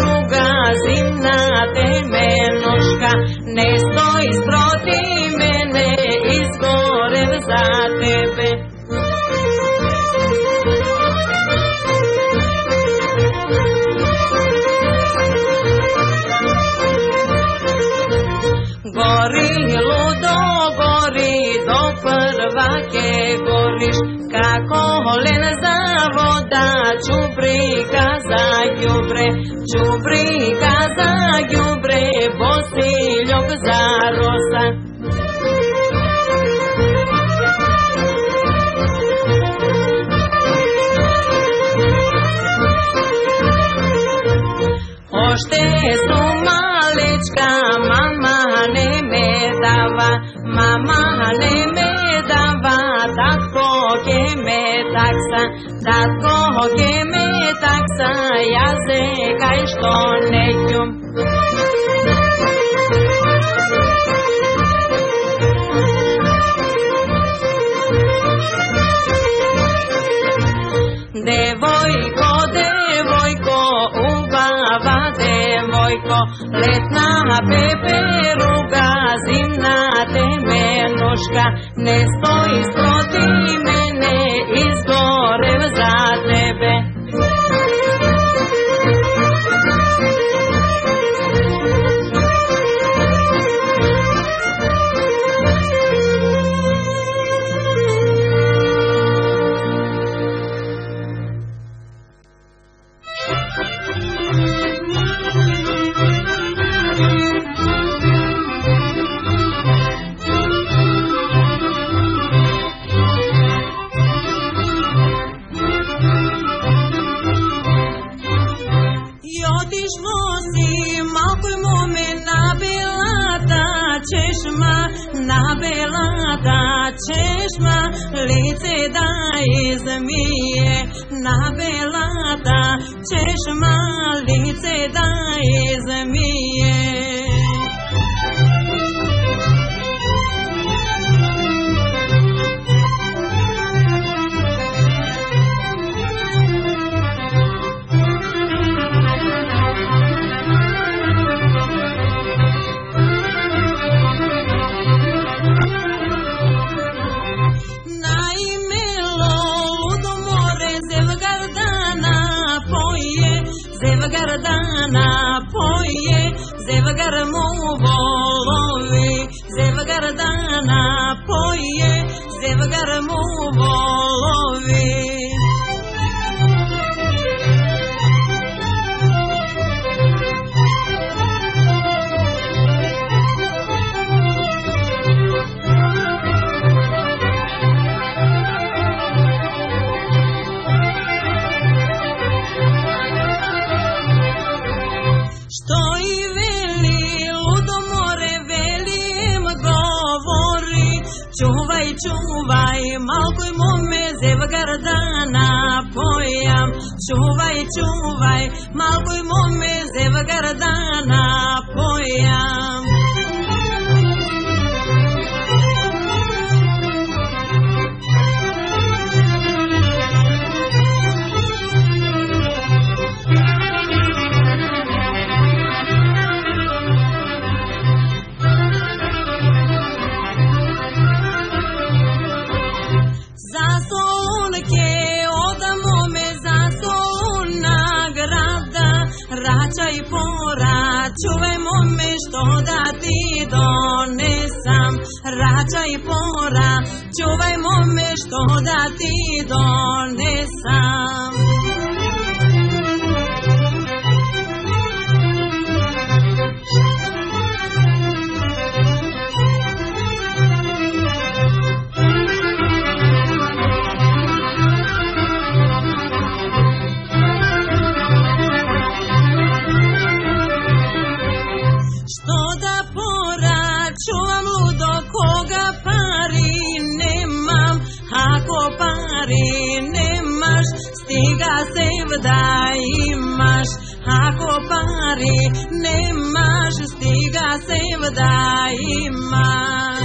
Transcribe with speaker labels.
Speaker 1: ruga, zimna temenoška, ne stoji protiv mene, izgorem za tebe. Gori ludo, gori, do prvake goriš, kako len za voda, čubrika za ljubre, čubrika za ljubre, bosiljok za rosa. Ošte su malečka, mama ne me dava, mama ne me dava, tatko ke me taksa, tatko ke me taksa, ja se kaj što neću. Devojko, devojko, ubava devojko, letna peperuga, zimna temenoška, ne stoji protiv mene, izgorem za tebe.
Speaker 2: Belata češma, lice da izmije, na belata češma, lice da izmije. Gardana poje, Zevgar mu volovi, Zevgardana poje, Zevgar mu volovi. Čuvaj, čuvaj, malkoj mome, Zevgardana pojam. Čuvaj, čuvaj, malkoj mome, Zevgardana pojam. Račaj pora, čuvaj mome što da ti donesam. Račaj pora, čuvaj mome što da ti donesam. Pari nemaš, stiga sevda imaš. Ako pari nemaš, stiga sevda imaš.